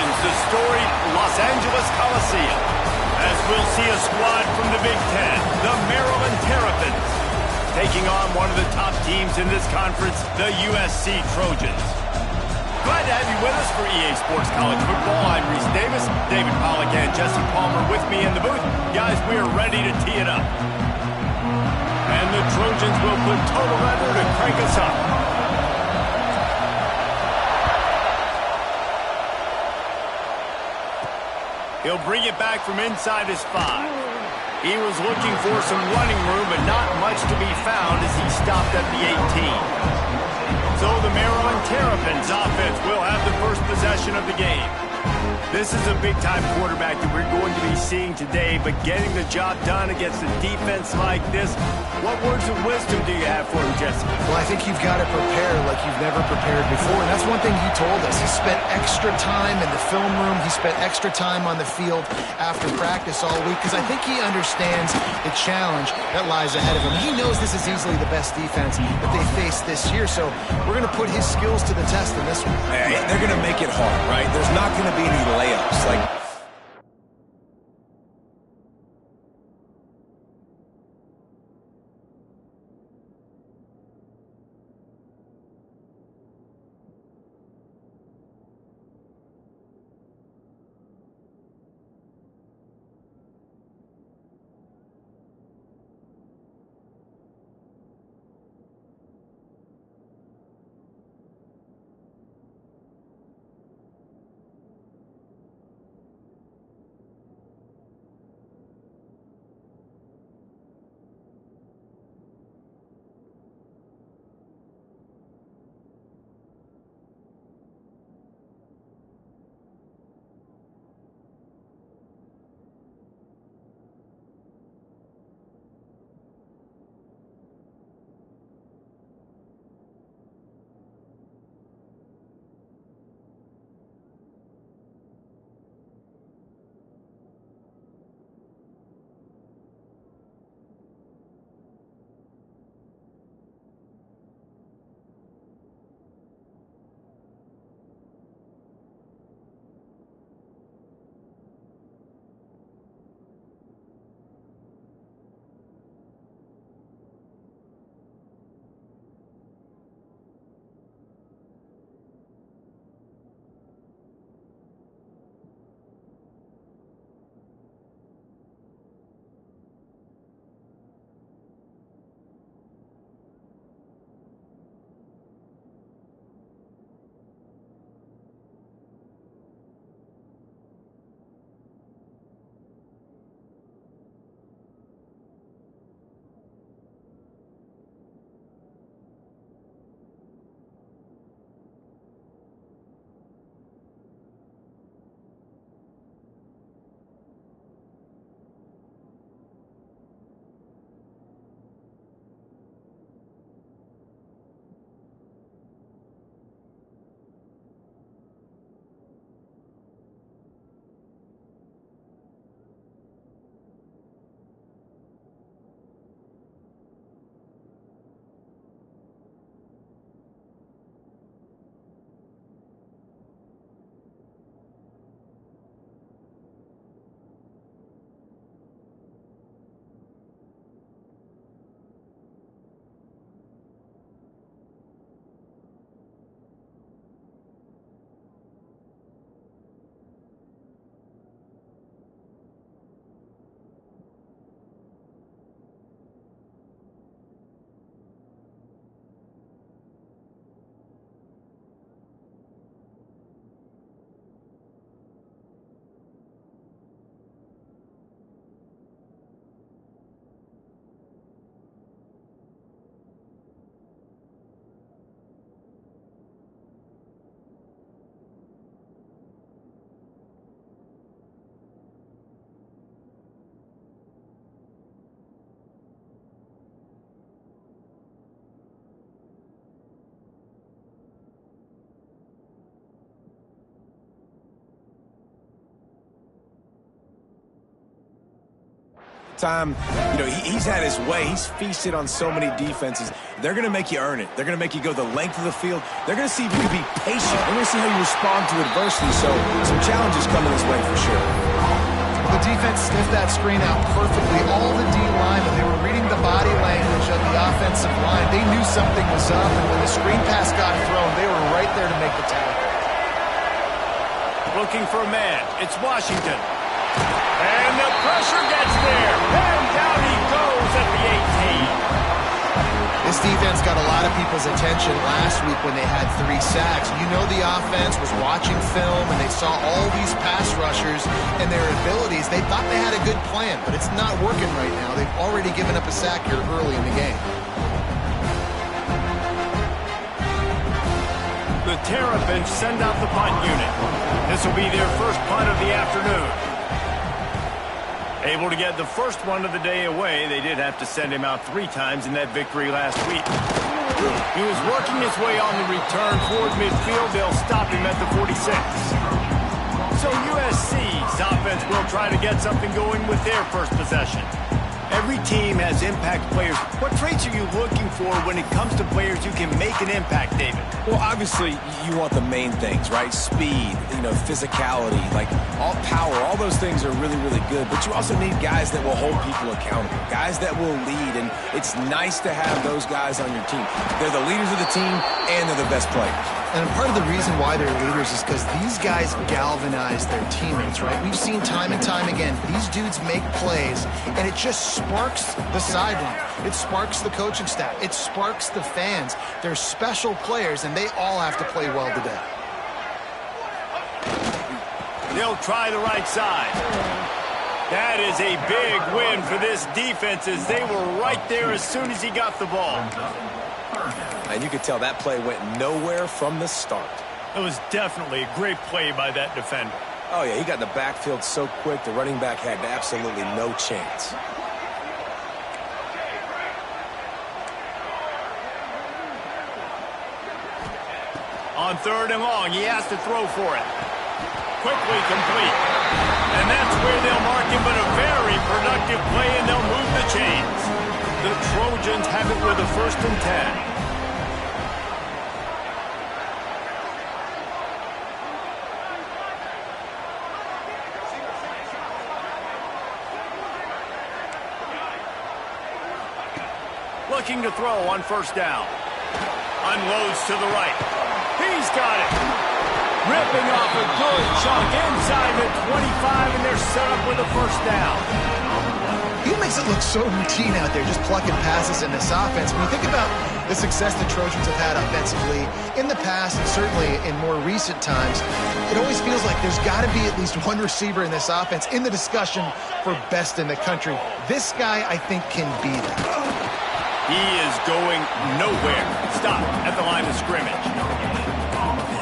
Trojans, the storied Los Angeles Coliseum, as we'll see a squad from the Big Ten, the Maryland Terrapins, taking on one of the top teams in this conference, the USC Trojans. Glad to have you with us for EA Sports College Football. I'm Reese Davis, David Pollack and Jesse Palmer with me in the booth. Guys, we are ready to tee it up. And the Trojans will put total leather to crank us up. He'll bring it back from inside his 5. He was looking for some running room, but not much to be found as he stopped at the 18. So the Maryland Terrapins offense will have the first possession of the game. This is a big-time quarterback that we're going to be seeing today, but getting the job done against a defense like this, what words of wisdom do you have for him, Jesse? Well, I think you've got to prepare like you've never prepared before, and that's one thing he told us. He spent extra time in the film room. He spent extra time on the field after practice all week because I think he understands the challenge that lies ahead of him. He knows this is easily the best defense that they face this year, so we're going to put his skills to the test in this one. Hey, they're going to make it hard, right? There's not going to be any layups. time, you know, he's had his way. He's feasted on so many defenses. They're going to make you earn it. They're going to make you go the length of the field. They're going to see if you can be patient. They're going to see how you respond to adversity. So some challenges coming his way for sure. The defense sniffed that screen out perfectly. All the D linemen, they were reading the body language of the offensive line. They knew something was up, and when the screen pass got thrown, they were right there to make the tackle. Looking for a man. It's Washington. And the pressure gets there. And down he goes at the 18. This defense got a lot of people's attention last week when they had 3 sacks. You know the offense was watching film, and they saw all these pass rushers and their abilities. They thought they had a good plan, but it's not working right now. They've already given up a sack here early in the game. The Terrapins send out the punt unit. This will be their first punt of the afternoon. Able to get the first one of the day away. They did have to send him out 3 times in that victory last week. He was working his way on the return toward midfield. They'll stop him at the 46. So USC's offense will try to get something going with their first possession. Every team has impact players. What traits are you looking for when it comes to players who can make an impact, David? Well, obviously, you want the main things, right? Speed, you know, physicality, like all power, all those things are really, really good. But you also need guys that will hold people accountable, guys that will lead. And it's nice to have those guys on your team. They're the leaders of the team, and they're the best players. And part of the reason why they're leaders is because these guys galvanize their teammates, right? We've seen time and time again, these dudes make plays, and it just sparks the sideline. It sparks the coaching staff. It sparks the fans. They're special players, and they all have to play well today. They'll try the right side. That is a big win for this defense as they were right there as soon as he got the ball. And you could tell that play went nowhere from the start. It was definitely a great play by that defender. Oh, yeah, he got in the backfield so quick, the running back had absolutely no chance. On 3rd and long, he has to throw for it. Quickly complete. And that's where they'll mark him, but a very productive play, and they'll move the chains. The Trojans have it with a 1st and 10. Looking to throw on 1st down. Unloads to the right. He's got it. Ripping off a good chunk inside the 25, and they're set up with a 1st down. He makes it look so routine out there, just plucking passes in this offense. When you think about the success the Trojans have had offensively in the past, and certainly in more recent times, it always feels like there's got to be at least one receiver in this offense in the discussion for best in the country. This guy, I think, can be that. He is going nowhere. Stop at the line of scrimmage.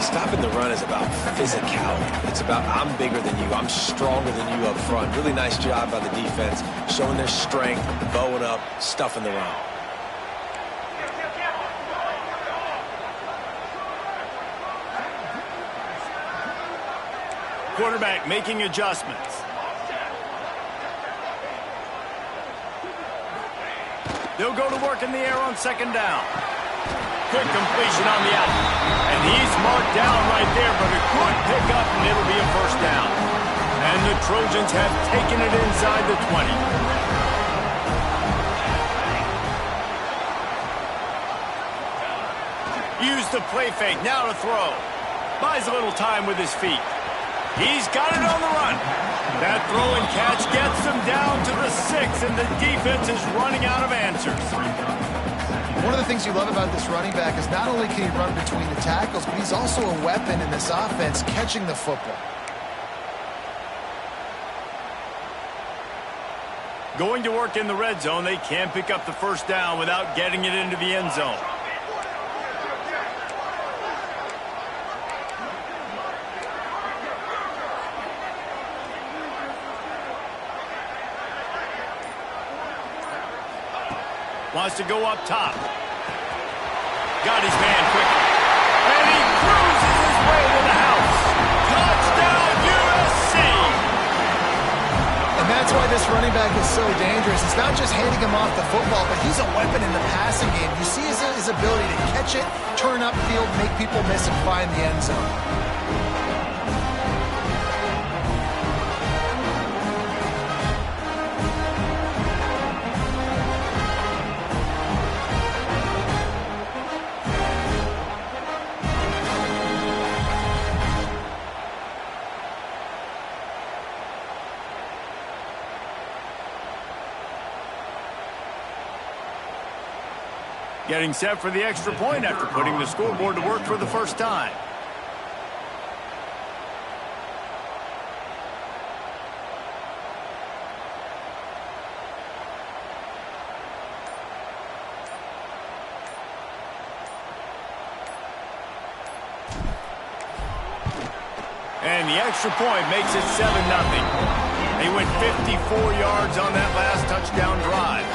Stopping the run is about physicality. It's about I'm bigger than you. I'm stronger than you up front. Really nice job by the defense, showing their strength, bowing up, stuffing the run. Quarterback making adjustments. They'll go to work in the air on 2nd down. Quick completion on the out. And he's marked down right there, but a good pickup, and it'll be a 1st down. And the Trojans have taken it inside the 20. Use the play fake, now to throw. Buys a little time with his feet. He's got it on the run. That throw and catch gets them down to the 6, and the defense is running out of answers. One of the things you love about this running back is not only can he run between the tackles, but he's also a weapon in this offense, catching the football. Going to work in the red zone, they can't pick up the 1st down without getting it into the end zone. Wants to go up top. Got his man quickly. And he cruises his way to the house. Touchdown, USC! And that's why this this running back is so dangerous. It's not just handing him off the football, but he's a weapon in the passing game. You see his ability to catch it, turn upfield, make people miss, and find the end zone. Getting set for the extra point after putting the scoreboard to work for the first time. And the extra point makes it 7-0. They went 54 yards on that last touchdown drive.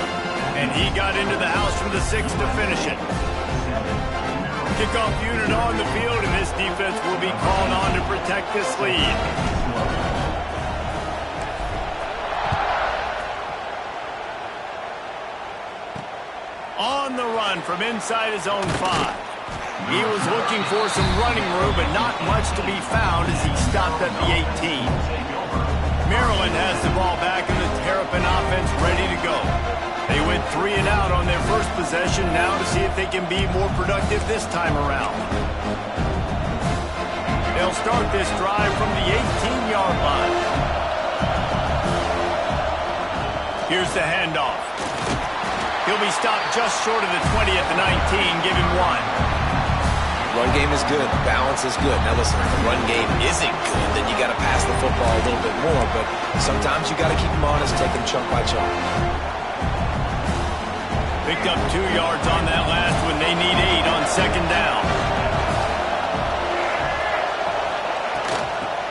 And he got into the house from the 6 to finish it. Kickoff unit on the field, and this defense will be called on to protect this lead. On the run from inside his own 5. He was looking for some running room, but not much to be found as he stopped at the 18. Maryland has the ball back, and the Terrapin offense ready to go. They went 3 and out on their first possession, now to see if they can be more productive this time around. They'll start this drive from the 18-yard line. Here's the handoff. He'll be stopped just short of the 20 at the 19, give him 1. Run game is good. Balance is good. Now listen, if the run game isn't good, then you got to pass the football a little bit more, but sometimes you got to keep them honest, take them chunk by chunk. Picked up 2 yards on that last one. They need 8 on second down.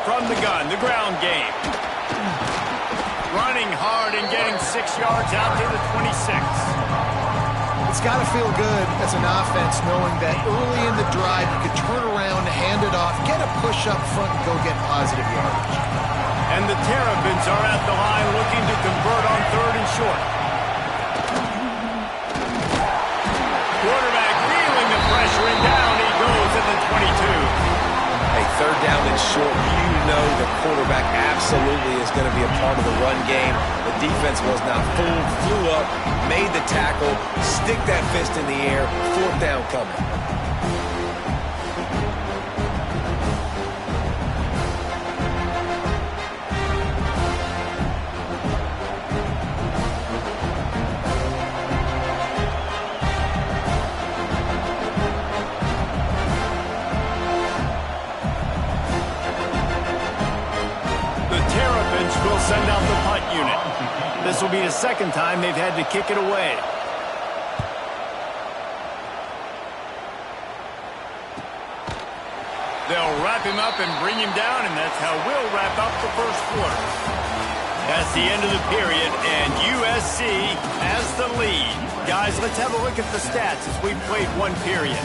From the gun, the ground game. Running hard and getting 6 yards out to the 26. It's got to feel good as an offense knowing that early in the drive you could turn around, hand it off, get a push up front, and go get positive yardage. And the Terrapins are at the line looking to convert on 3rd and short. Quarterback feeling the pressure, and down he goes at the 22. Hey, 3rd down and short, you know the quarterback absolutely is going to be a part of the run game. The defense was not fooled, flew up, made the tackle, stick that fist in the air, 4th down coming. Will send out the punt unit. This will be the 2nd time they've had to kick it away. They'll wrap him up and bring him down, and that's how we'll wrap up the first quarter. That's the end of the period, and USC has the lead. Guys, let's have a look at the stats as we've played 1 period.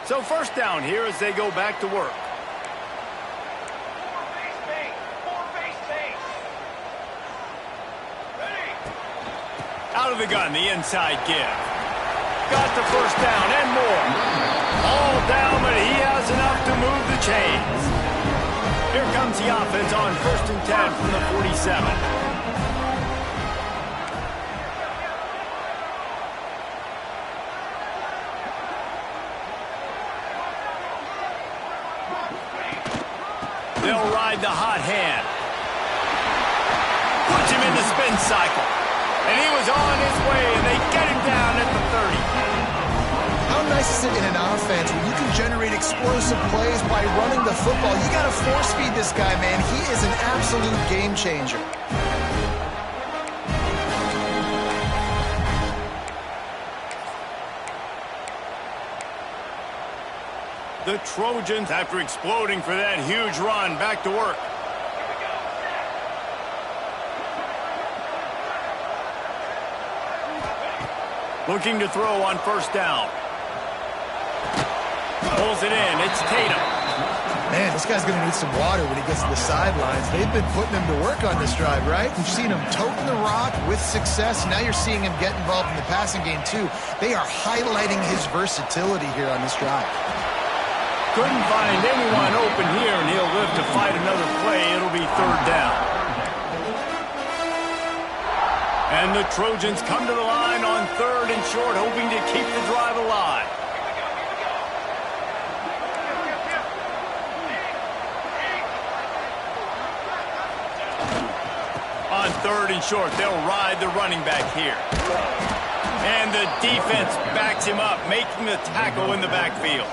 So 1st down here as they go back to work. Out of the gun, the inside give. Got the 1st down and more. All down, but he has enough to move the chains. Here comes the offense on 1st and 10 from the 47. They'll ride the hot hand. Puts him in the spin cycle. And he was on his way, and they get him down at the 30. How nice is it in an offense when you can generate explosive plays by running the football? You got to force feed this guy, man. He is an absolute game changer. The Trojans, after exploding for that huge run, back to work. Looking to throw on first down. Pulls it in. It's Tatum. Man, this guy's going to need some water when he gets to the sidelines. They've been putting him to work on this drive, right? You've seen him toting the rock with success. Now you're seeing him get involved in the passing game, too. They are highlighting his versatility here on this drive. Couldn't find anyone open here, and he'll live to fight another play. It'll be third down. And the Trojans come to the line on third and short, hoping to keep the drive alive. On third and short, they'll ride the running back here. And the defense backs him up, making the tackle in the backfield.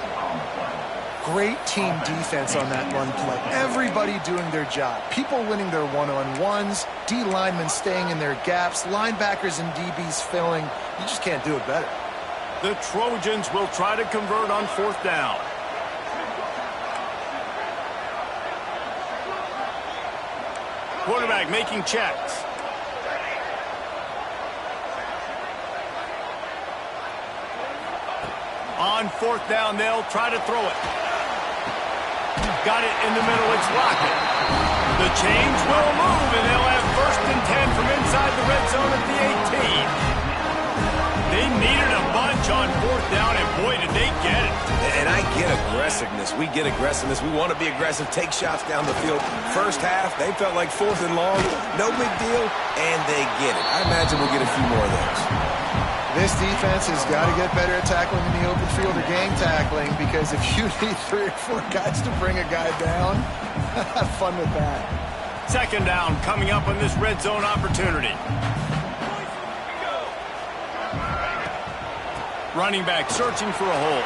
Great team defense on that run play. Everybody doing their job. People winning their one-on-ones, D linemen staying in their gaps, linebackers and DBs filling. You just can't do it better. The Trojans will try to convert on fourth down. Quarterback making checks. On fourth down, they'll try to throw it. Got it in the middle, it's Lockett. The chains will move, and they'll have first and 10 from inside the red zone at the 18. They needed a bunch on fourth down, and boy, did they get it. And I get aggressiveness. We get aggressiveness. We want to be aggressive, take shots down the field. First half, they felt like fourth and long. No big deal, and they get it. I imagine we'll get a few more of those. This defense has got to get better at tackling in the open field or gang tackling, because if you need 3 or 4 guys to bring a guy down, have fun with that. Second down coming up on this red zone opportunity. Running back searching for a hole.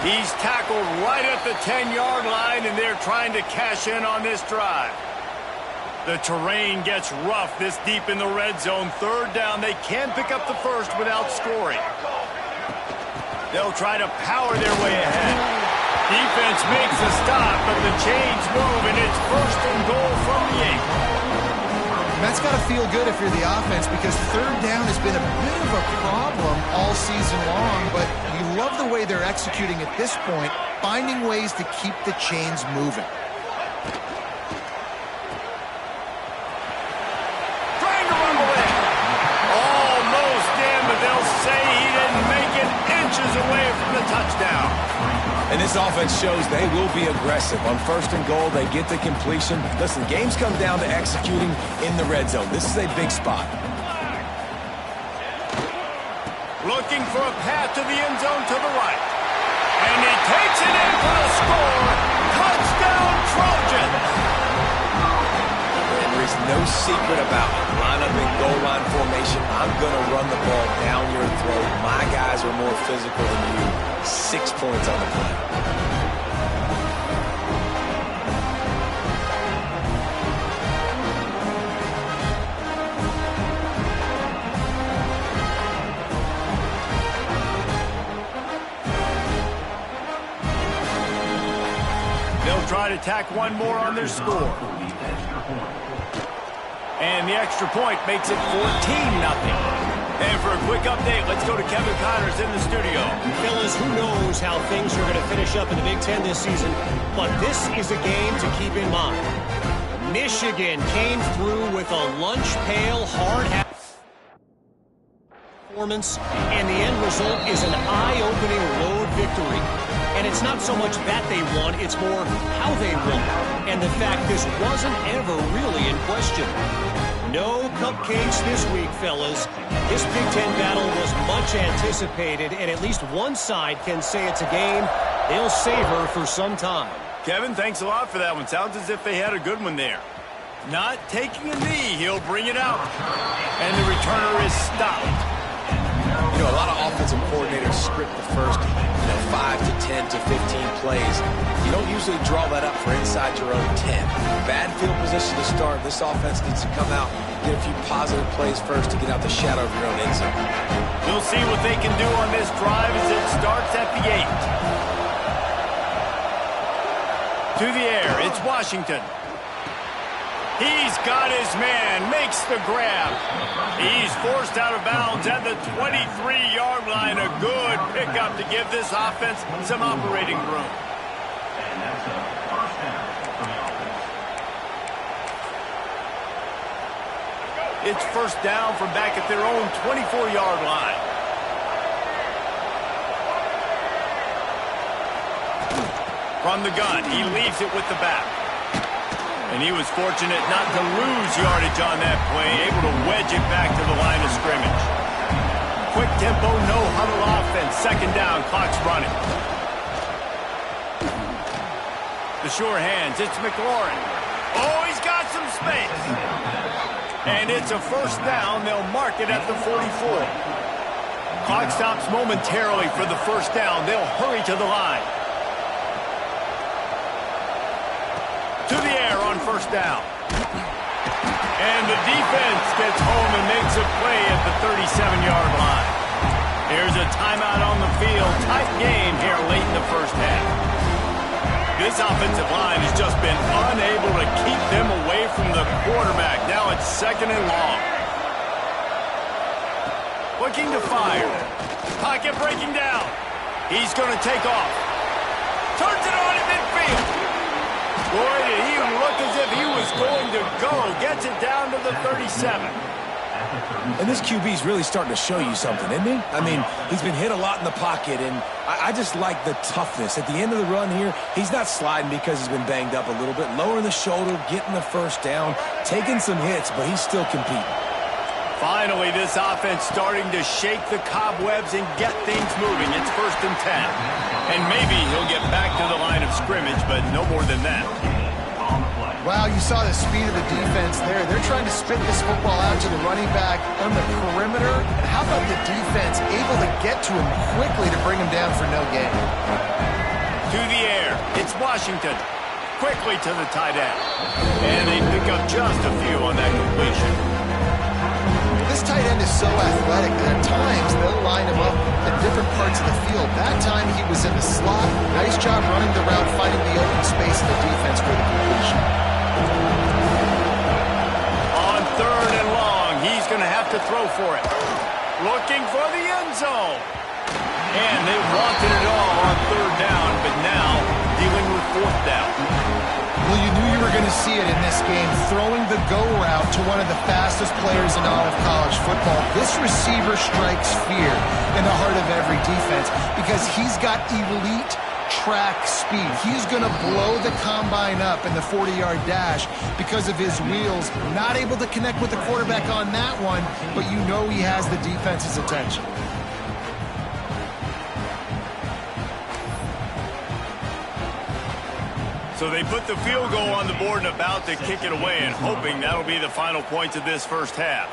He's tackled right at the 10-yard line, and they're trying to cash in on this drive. The terrain gets rough this deep in the red zone. Third down, they can't pick up the first without scoring. They'll try to power their way ahead. Defense makes a stop, but the chains move, and it's first and goal from the 8. And that's got to feel good if you're the offense, because third down has been a bit of a problem all season long, but you love the way they're executing at this point, finding ways to keep the chains moving. Trying to rumble in. Almost in, but they'll say he didn't make it, inches away from the touchdown. And this offense shows they will be aggressive. On first and goal, they get the completion. Listen, games come down to executing in the red zone. This is a big spot. Looking for a path to the end zone to the right. And he takes it in for the score. Touchdown, Trojans! And there's no secret about it. Line up in goal line formation. I'm going to run the ball down your throat. My guys are more physical than you. 6 points on the play. They'll try to tack one more on their score. And the extra point makes it 14-0. And for a quick update, let's go to Kevin Connors in the studio. Fellas, who knows how things are going to finish up in the Big Ten this season, but this is a game to keep in mind. Michigan came through with a lunch pail hard performance, and the end result is an eye-opening road victory. And it's not so much that they won, it's more how they won. And the fact this wasn't ever really in question. No cupcakes this week, fellas. This Big Ten battle was much anticipated, and at least one side can say it's a game they'll savor for some time. Kevin, thanks a lot for that one. Sounds as if they had a good one there. Not taking a knee, he'll bring it out. And the returner is stopped. You know, a lot of offensive coordinators script the first 5 to 10 to 15 plays. You don't usually draw that up for inside your own 10. Bad field position to start. This offense needs to come out, get a few positive plays first to get out the shadow of your own end zone. We'll see what they can do on this drive as it starts at the 8. To the air, it's Washington. He's got his man, makes the grab. He's forced out of bounds at the 23-yard line. A good pickup to give this offense some operating room. It's first down from back at their own 24-yard line. From the gun, he leaves it with the back. And he was fortunate not to lose yardage on that play, able to wedge it back to the line of scrimmage. Quick tempo, no huddle offense. Second down, clock's running. The sure hands, it's McLaurin. Oh, he's got some space. And it's a first down. They'll mark it at the 44. Clock stops momentarily for the first down. They'll hurry to the line. To the air on first down. And the defense gets home and makes a play at the 37-yard line. Here's a timeout on the field. Tight game here late in the first half. This offensive line has just been unable to keep them away from the quarterback. Now it's second and long. Looking to fire. Pocket breaking down. He's going to take off. Turns it on in midfield. Boy, did he look as if he was going to go. Gets it down to the 37. And this QB's really starting to show you something, isn't he? I mean, he's been hit a lot in the pocket, and I just like the toughness. At the end of the run here, he's not sliding because he's been banged up a little bit. Lowering the shoulder, getting the first down, taking some hits, but he's still competing. Finally, this offense starting to shake the cobwebs and get things moving. It's first and 10. And maybe he'll get back to the line of scrimmage, but no more than that. Wow, you saw the speed of the defense there. They're trying to spit this football out to the running back on the perimeter. And how about the defense able to get to him quickly to bring him down for no gain? To the air. It's Washington. Quickly to the tight end. And they pick up just a few on that completion. This tight end is so athletic that at times they'll line him up at different parts of the field. That time he was in the slot. Nice job running the route, finding the open space in the defense for the completion. On third and long, he's going to have to throw for it. Looking for the end zone. And they wanted it all on third down, but now dealing with fourth down. Well, you knew you were going to see it in this game, throwing the go route to one of the fastest players in all of college football. This receiver strikes fear in the heart of every defense because he's got elite track speed. He's going to blow the combine up in the 40-yard dash because of his wheels. Not able to connect with the quarterback on that one, but you know he has the defense's attention. So they put the field goal on the board and about to kick it away, and hoping that'll be the final points of this first half.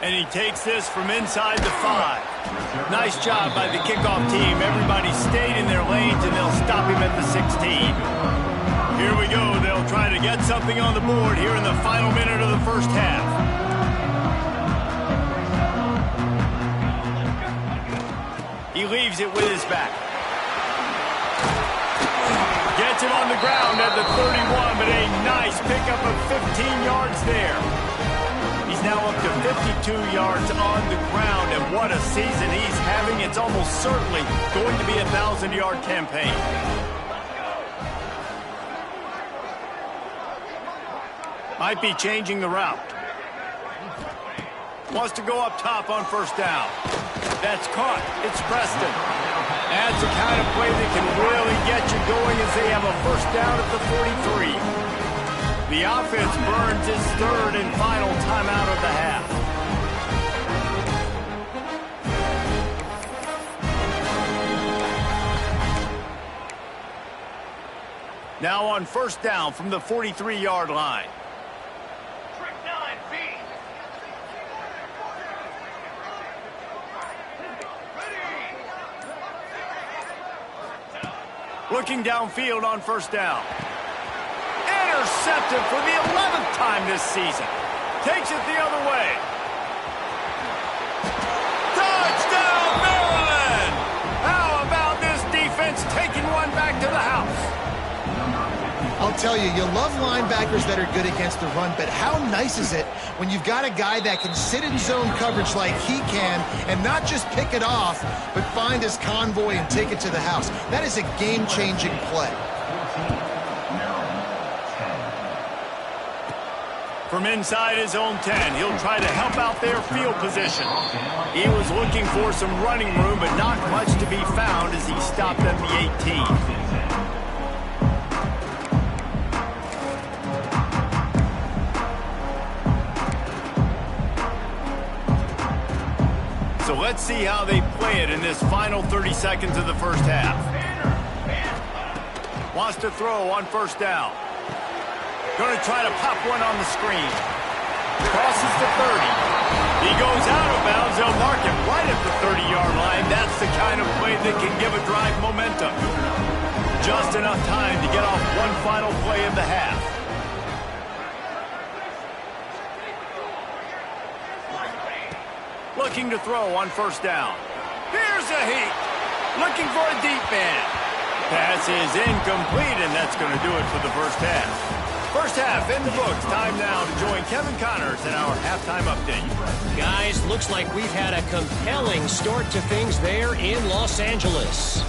And he takes this from inside the 5. Nice job by the kickoff team. Everybody stayed in their lanes, and they'll stop him at the 16. Here we go. They'll try to get something on the board here in the final minute of the first half. He leaves it with his back. Gets it on the ground at the 31, but a nice pickup of 15 yards there. He's now up to 52 yards on the ground, and what a season he's having. It's almost certainly going to be a 1,000-yard campaign. Might be changing the route. Wants to go up top on first down. That's caught. It's Preston. That's the kind of play that can really get you going as they have a first down at the 43. The offense burns its third and final timeout of the half. Now on first down from the 43-yard line. Looking downfield on first down. Intercepted for the 11th time this season. Takes it the other way. Touchdown, Maryland! How about this defense taking one back to the house? I'll tell you, you love linebackers that are good against the run, but how nice is it when you've got a guy that can sit in zone coverage like he can and not just pick it off, but find his convoy and take it to the house. That is a game-changing play. From inside his own 10, he'll try to help out their field position. He was looking for some running room, but not much to be found as he stopped at the 18. So let's see how they play it in this final 30 seconds of the first half. Wants to throw on first down. Going to try to pop one on the screen. Crosses the 30. He goes out of bounds. They'll mark him right at the 30-yard line. That's the kind of play that can give a drive momentum. Just enough time to get off one final play of the half. Looking to throw on first down. Here's a heat. Looking for a deep man. Pass is incomplete, and that's going to do it for the first half. First half in the books. Time now to join Kevin Connors in our halftime update. Guys, looks like we've had a compelling start to things there in Los Angeles.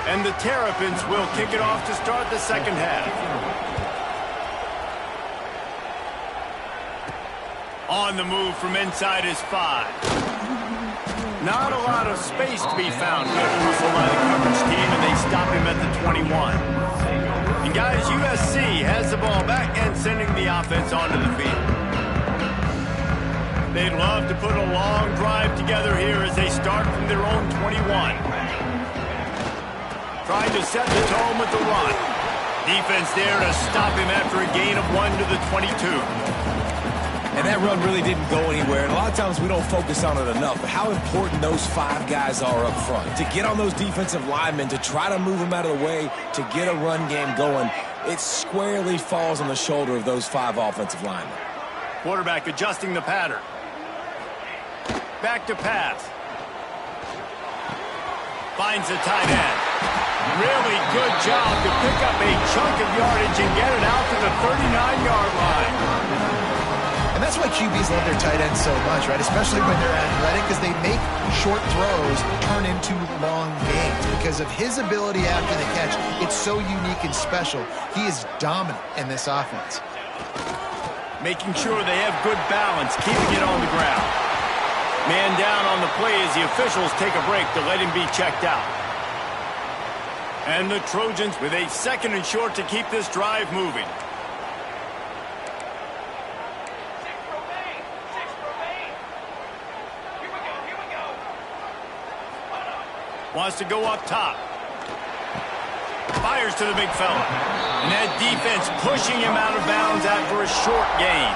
And the Terrapins will kick it off to start the second half. On the move from inside his 5. Not a lot of space to be found. Good hustle by the coverage team, and they stop him at the 21. And guys, USC has the ball back and sending the offense onto the field. They'd love to put a long drive together here as they start from their own 21. Trying to set the tone with the run. Defense there to stop him after a gain of 1 to the 22. And that run really didn't go anywhere. And a lot of times we don't focus on it enough. But how important those 5 guys are up front. To get on those defensive linemen, to try to move them out of the way, to get a run game going, it squarely falls on the shoulder of those 5 offensive linemen. Quarterback adjusting the pattern. Back to pass. Finds the tight end. Really good job to pick up a chunk of yardage and get it out to the 39-yard line. And that's why QBs love their tight ends so much, right? Especially when they're athletic, because they make short throws turn into long gains. Because of his ability after the catch, it's so unique and special. He is dominant in this offense. Making sure they have good balance, keeping it on the ground. Man down on the play as the officials take a break to let him be checked out. And the Trojans with a 2nd and short to keep this drive moving. Wants to go up top. Fires to the big fella. And that defense pushing him out of bounds after a short gain.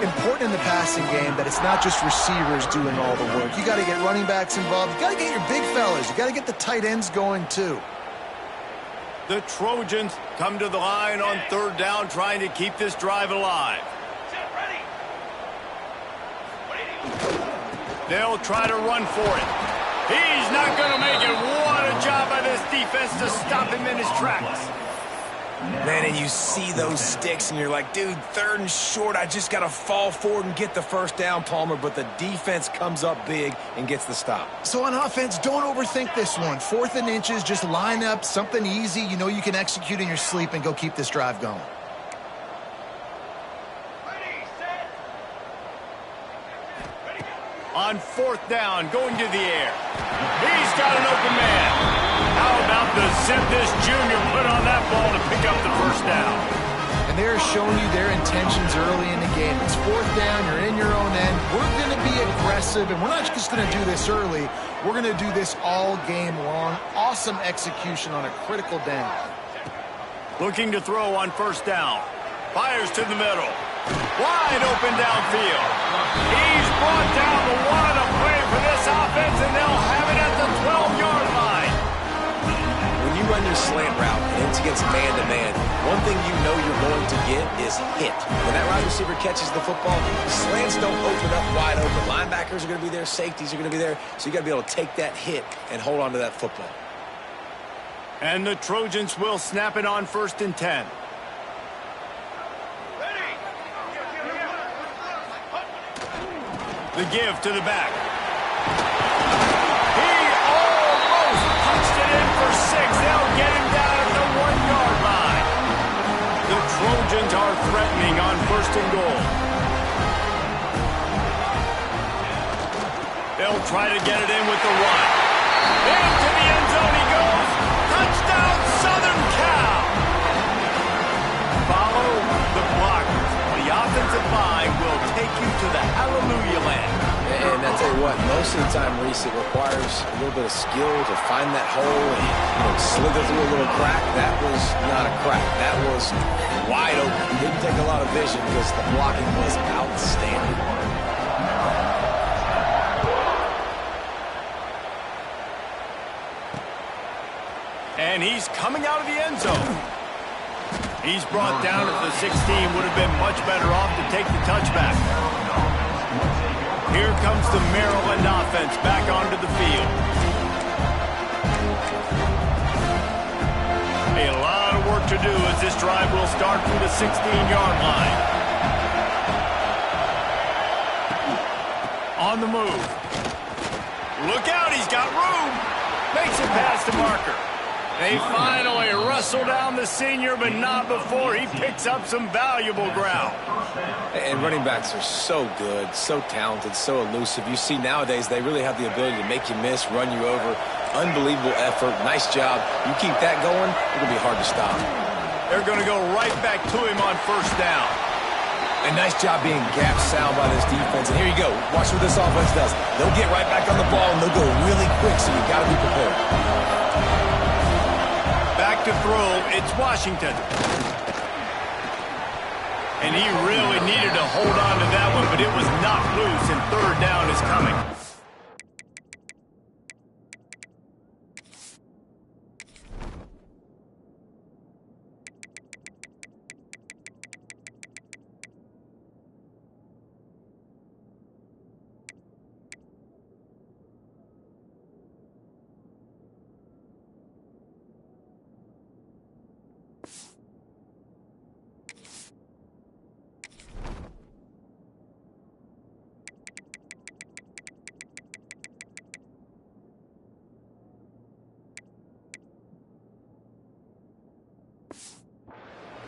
Important in the passing game that it's not just receivers doing all the work. You got to get running backs involved. You got to get your big fellas. You got to get the tight ends going too. The Trojans come to the line on 3rd down, trying to keep this drive alive. They'll try to run for it. He's not going to make it. What a job by this defense to stop him in his tracks. Man, and you see those sticks, and you're like, dude, 3rd and short, I just got to fall forward and get the first down, Palmer, but the defense comes up big and gets the stop. So on offense, don't overthink this one. 4th and inches, just line up something easy you know you can execute in your sleep and go keep this drive going. On 4th down, going to the air. He's got an open man. How about the zip this junior put on that ball to pick up the first down? And they're showing you their intentions early in the game. It's 4th down, you're in your own end. We're going to be aggressive, and we're not just going to do this early. We're going to do this all game long. Awesome execution on a critical down. Looking to throw on 1st down. Fires to the middle. Wide open downfield. He's brought down, but what a play for this offense, and they'll have it at the 12-yard line. When you run your slant route and it's against man-to-man, one thing you know you're going to get is hit. When that wide receiver catches the football, slants don't open up wide open. Linebackers are going to be there, safeties are going to be there, so you got to be able to take that hit and hold on to that football. And the Trojans will snap it on 1st and 10. The give to the back. He almost punched it in for 6. They'll get him down at the 1-yard line. The Trojans are threatening on 1st and goal. They'll try to get it in with the 1. Into the end zone he goes. Touchdown, Southern Cal. Follow the blockers. The offensive line will take you to the hallelujah land. And I tell you what, most of the time, Reese, it requires a little bit of skill to find that hole and slither through a little crack. That was not a crack. That was wide open. It didn't take a lot of vision because the blocking was outstanding. And he's coming out of the end zone. He's brought down at the 16. Would have been much better off to take the touchback. Here comes the Maryland offense back onto the field. A lot of work to do as this drive will start from the 16-yard line. On the move. Look out, he's got room. Makes it past the marker. They finally wrestle down the senior, but not before he picks up some valuable ground. And running backs are so good, so talented, so elusive. You see nowadays they really have the ability to make you miss, run you over. Unbelievable effort. Nice job. You keep that going, it'll be hard to stop. They're going to go right back to him on 1st down. A nice job being gap sound by this defense. And here you go. Watch what this offense does. They'll get right back on the ball, and they'll go really quick, so you've got to be prepared. Back to throw, it's Washington. And he really needed to hold on to that one, but it was knocked loose, and 3rd down is coming.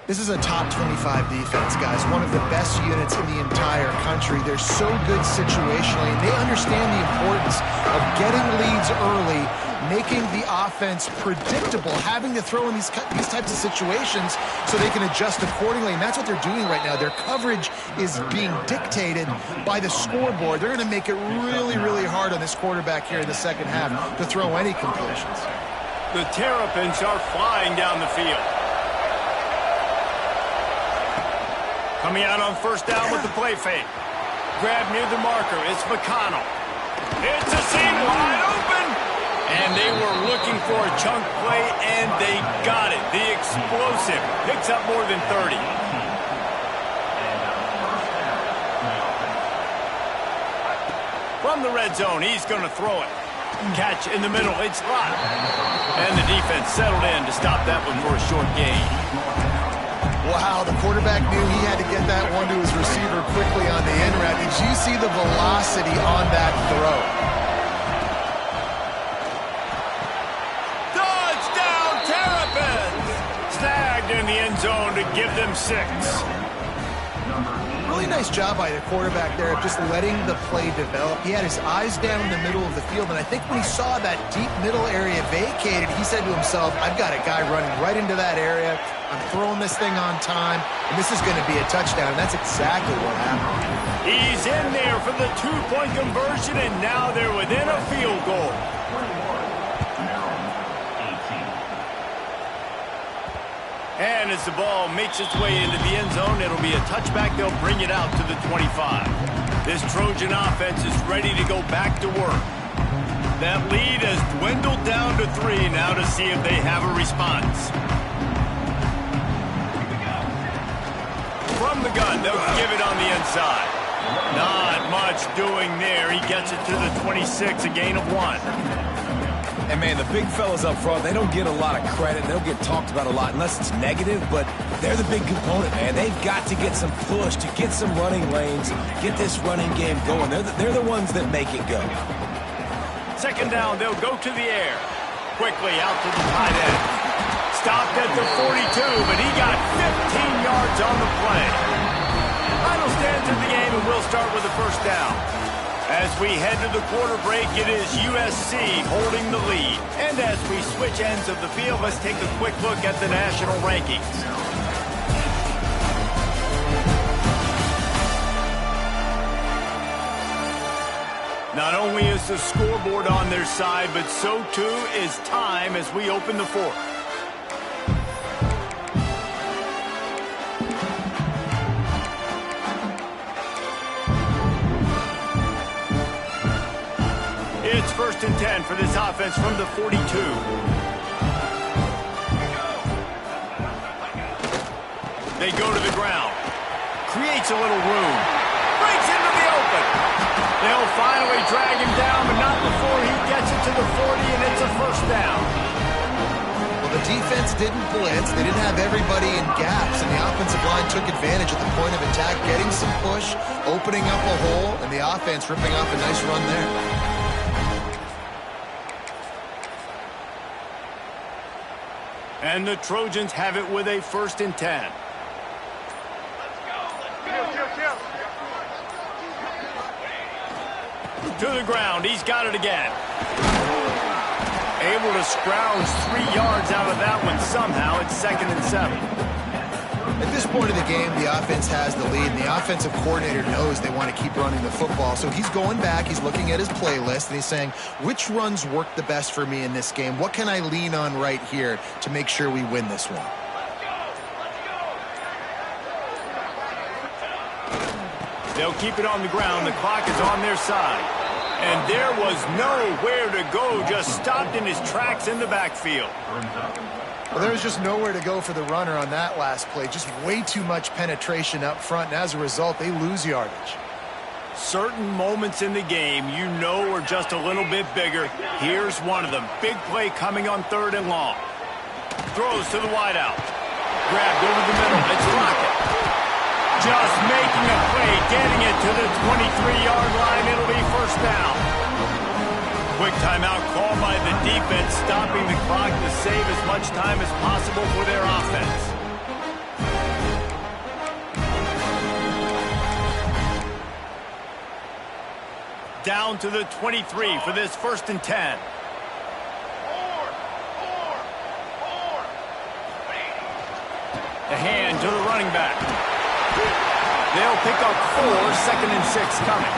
This is a top 25 defense, guys. One of the best units in the entire country. They're so good situationally, and they understand the importance of getting leads early, making the offense predictable, having to throw in these types of situations so they can adjust accordingly, and that's what they're doing right now. Their coverage is being dictated by the scoreboard. They're going to make it really, really hard on this quarterback here in the second half to throw any completions. The Terrapins are flying down the field. Coming out on 1st down with the play fake. Grab near the marker. It's McConnell. It's a seam wide open. And they were looking for a chunk play, and they got it. The explosive picks up more than 30. From the red zone, he's going to throw it. Catch in the middle. It's locked. And the defense settled in to stop that one for a short gain. Wow, the quarterback knew he had to get that one to his receiver quickly on the in route. Did you see the velocity on that throw? Touchdown, Terrapins! Snagged in the end zone to give them 6. Really nice job by the quarterback there of just letting the play develop. He had his eyes down in the middle of the field, and I think when he saw that deep middle area vacated, he said to himself, I've got a guy running right into that area. I'm throwing this thing on time, and this is going to be a touchdown. And that's exactly what happened. He's in there for the 2-point conversion, and now they're within a field goal. And as the ball makes its way into the end zone, it'll be a touchback. They'll bring it out to the 25. This Trojan offense is ready to go back to work. That lead has dwindled down to 3 now to see if they have a response. From the gun, they'll give it on the inside. Not much doing there. He gets it to the 26, a gain of 1. And, man, the big fellas up front, they don't get a lot of credit. They don't get talked about a lot unless it's negative, but they're the big component, man. They've got to get some push, to get some running lanes, get this running game going. They're the ones that make it go. Second down, they'll go to the air. Quickly out to the tight end. Stopped at the 42, but he got 15 yards on the play. Final stands of the game, and we'll start with the first down. As we head to the quarter break, it is USC holding the lead. And as we switch ends of the field, let's take a quick look at the national rankings. Not only is the scoreboard on their side, but so too is time as we open the fourth. It's 1st and 10 for this offense from the 42. They go to the ground. Creates a little room. Breaks into the open. They'll finally drag him down, but not before he gets it to the 40, and it's a first down. Well, the defense didn't blitz. They didn't have everybody in gaps, and the offensive line took advantage at the point of attack, getting some push, opening up a hole, and the offense ripping off a nice run there. And the Trojans have it with a 1st and 10. To the ground. He's got it again. Able to scrounge 3 yards out of that one somehow. It's 2nd and 7. At this point of the game, the offense has the lead, and the offensive coordinator knows they want to keep running the football. So he's going back, he's looking at his playlist, and he's saying, which runs work the best for me in this game? What can I lean on right here to make sure we win this one? They'll keep it on the ground. The clock is on their side. And there was nowhere to go, just stopped in his tracks in the backfield. Well, there was just nowhere to go for the runner on that last play. Just way too much penetration up front, and as a result, they lose yardage. Certain moments in the game you know are just a little bit bigger. Here's one of them. Big play coming on 3rd and long. Throws to the wideout. Grabbed over the middle. It's Lockett. Just making a play, getting it to the 23-yard line. It'll be first down. Quick timeout called by the defense, stopping the clock to save as much time as possible for their offense. Down to the 23 for this 1st and 10. The hand to the running back. They'll pick up 4, 2nd and 6 coming.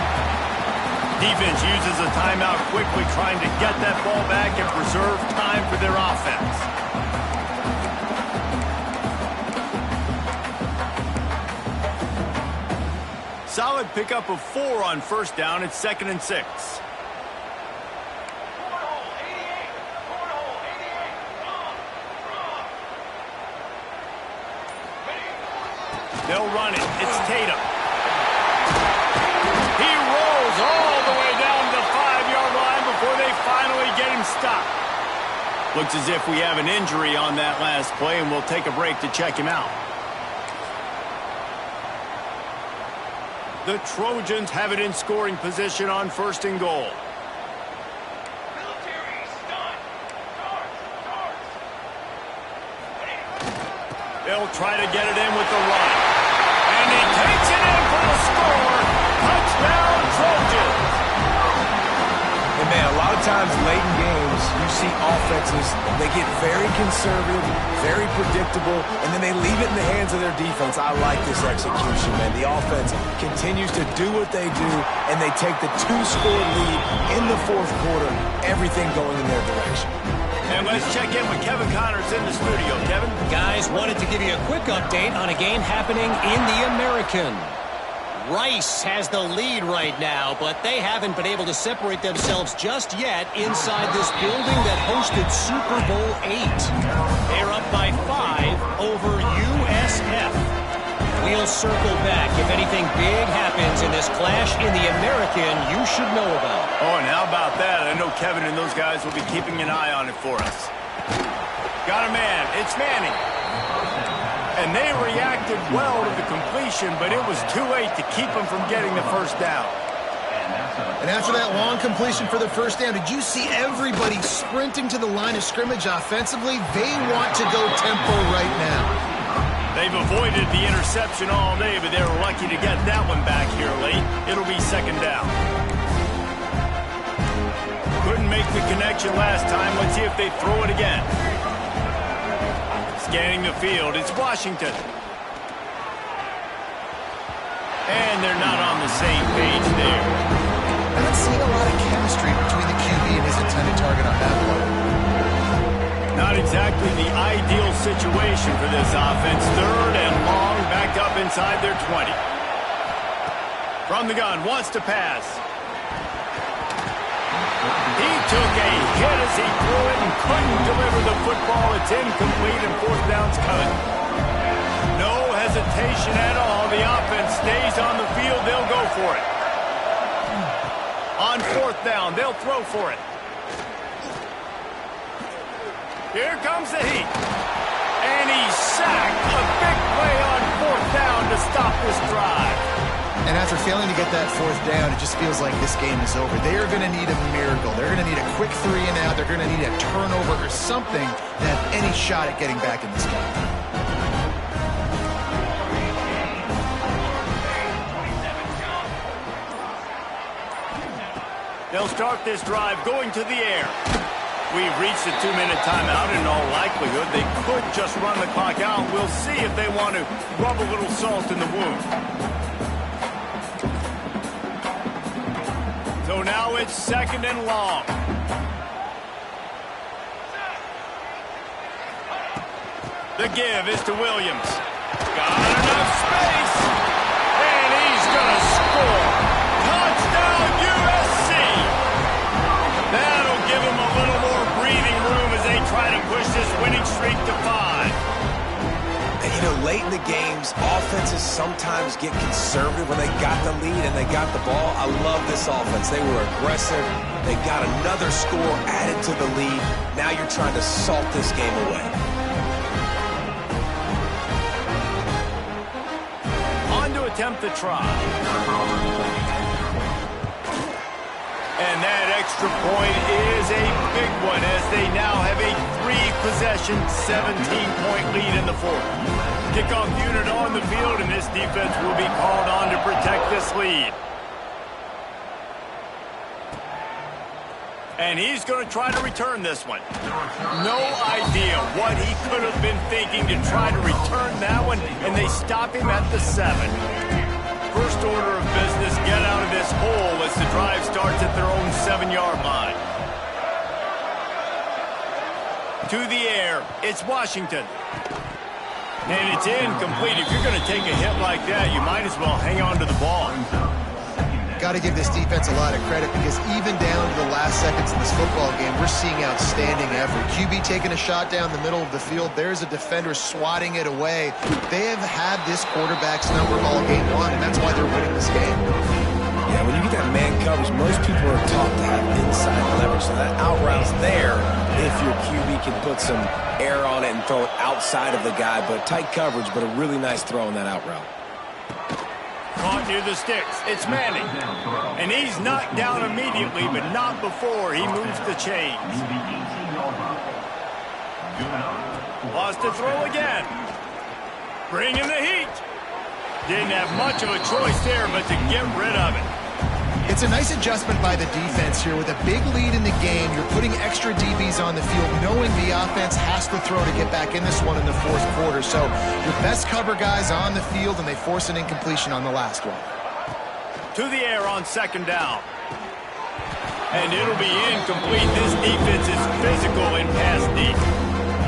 Defense uses a timeout quickly, trying to get that ball back and preserve time for their offense. Solid pickup of 4 on 1st down. It's 2nd and 6. They'll run it. It's Tatum. He rolls all the way down to the 5-yard line before they finally get him stopped. Looks as if we have an injury on that last play, and we'll take a break to check him out. The Trojans have it in scoring position on 1st and goal. They'll try to get it in with the run. And he takes it in for the score. Touchdown, Trojans. And, man, a lot of times late in games, you see offenses, they get very conservative, very predictable, and then they leave it in the hands of their defense. I like this execution, man. The offense continues to do what they do, and they take the 2-score lead in the 4th quarter, everything going in their direction. And let's check in with Kevin Connors in the studio. Kevin? Guys, wanted to give you a quick update on a game happening in the American. Rice has the lead right now, but they haven't been able to separate themselves just yet inside this building that hosted Super Bowl 8. They're up by 5 over USF. We'll circle back. If anything big happens in this clash in the American, you should know about. Oh, and how about that? I know Kevin and those guys will be keeping an eye on it for us. Got a man. It's Manning. And they reacted well to the completion, but it was too late to keep them from getting the first down. And after that long completion for the first down, did you see everybody sprinting to the line of scrimmage offensively? They want to go tempo right now. They've avoided the interception all day, but they were lucky to get that one back here late. It'll be second down. Couldn't make the connection last time. Let's see if they throw it again. Scanning the field, it's Washington. And they're not on the same page there. I'm not seeing a lot of chemistry between the QB and his intended target on that play. Not exactly the ideal situation for this offense. Third and long, backed up inside their 20. From the gun, wants to pass. He took a hit as he threw it and couldn't deliver the football. It's incomplete and fourth down's cut. No hesitation at all. The offense stays on the field. They'll go for it. On fourth down, they'll throw for it. Here comes the heat. And he's sacked. A big play on fourth down to stop this drive. And after failing to get that fourth down, it just feels like this game is over. They are going to need a miracle. They're going to need a quick 3 and out. They're going to need a turnover or something to have any shot at getting back in this game. They'll start this drive going to the air. We've reached the 2-minute timeout. In all likelihood, they could just run the clock out. We'll see if they want to rub a little salt in the wound. So now it's second and long. The give is to Williams. Got enough space. And he's going to score. Touchdown, USC. That'll give him a little more breathing room as they try to push this winning streak to 5. And, you know, late in the games, offenses sometimes get conservative when they got the lead and they got the ball. I love this offense. They were aggressive. They got another score added to the lead. Now you're trying to salt this game away. On to attempt the try. And that extra point is a big one as they now have a 3-possession, 17-point lead in the fourth. Kickoff unit on the field, and this defense will be called on to protect this lead. And he's going to try to return this one. No idea what he could have been thinking to try to return that one, and they stop him at the 7. First order of business, get out of this hole as the drive starts at their own 7-yard line. To the air, it's Washington. And it's incomplete. If you're going to take a hit like that, you might as well hang on to the ball. Got to give this defense a lot of credit because even down to the last seconds in this football game, we're seeing outstanding effort. QB taking a shot down the middle of the field. There's a defender swatting it away. They have had this quarterback's number all game long, and that's why they're winning this game. Yeah, when you get that man coverage, most people are taught to have inside leverage. So that out route's there if your QB can put some air on it and throw it outside of the guy. But tight coverage, but a really nice throw on that out route. Caught near the sticks. It's Manning. And he's knocked down immediately, but not before he moves the chains. Lost to throw again. Bringing the heat. Didn't have much of a choice there, but to get rid of it. It's a nice adjustment by the defense here. With a big lead in the game, you're putting extra DBs on the field, knowing the offense has to throw to get back in this one in the fourth quarter. So your best cover guys on the field, and they force an incompletion on the last one. To the air on second down. And it'll be incomplete. This defense is physical in pass deep.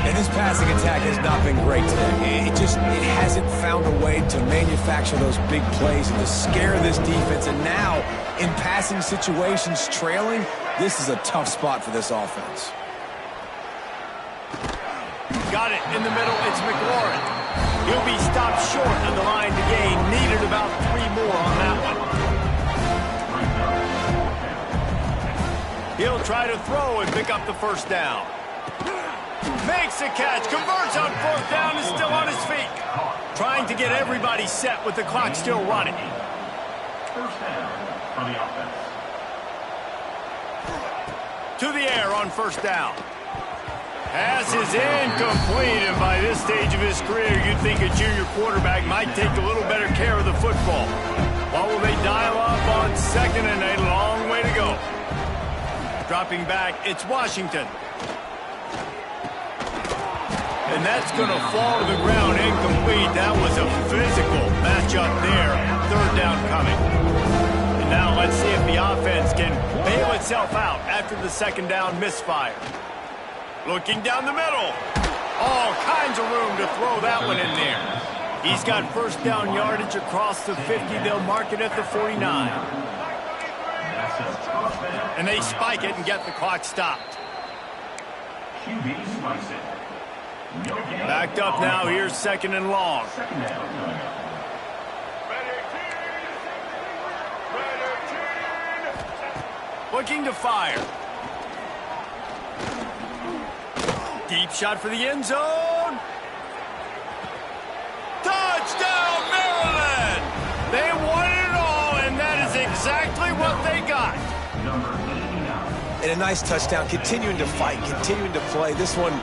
And this passing attack has not been great today. It hasn't found a way to manufacture those big plays and to scare this defense. And now, in passing situations, trailing, this is a tough spot for this offense. Got it in the middle. It's McLaurin. He'll be stopped short on the line to gain. Needed about 3 more on that one. He'll try to throw and pick up the first down. Makes a catch, converts on 4th down, is still on his feet. Trying to get everybody set with the clock still running. First down on the offense. To the air on 1st down. Pass is incomplete, and by this stage of his career, you'd think a junior quarterback might take a little better care of the football. What will they dial up on 2nd and a long way to go? Dropping back, it's Washington. And that's going to fall to the ground incomplete. That was a physical matchup there. 3rd down coming. And now let's see if the offense can bail itself out after the 2nd down misfire. Looking down the middle. All kinds of room to throw that one in there. He's got 1st down yardage across the 50. They'll mark it at the 49. And they spike it and get the clock stopped. QB slice it. Backed up now. Here's 2nd and long. Looking to fire. Deep shot for the end zone. Touchdown, Maryland! They won it all, and that is exactly what they got. And a nice touchdown, continuing to fight, continuing to play. This one,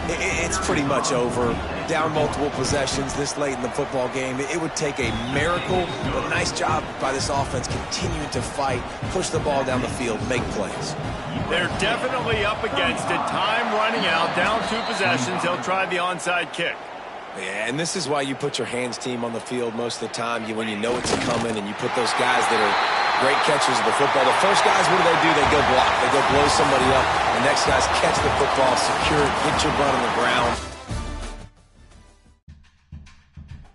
it's pretty much over. Down multiple possessions this late in the football game. It would take a miracle, but nice job by this offense continuing to fight, push the ball down the field, make plays. They're definitely up against it. Time running out, down 2 possessions. They'll try the onside kick. Yeah, and this is why you put your hands team on the field most of the time. When you know it's coming and you put those guys that are great catchers of the football. The first guys, what do? They go block. They go blow somebody up. The next guys catch the football, secure it, get your butt on the ground.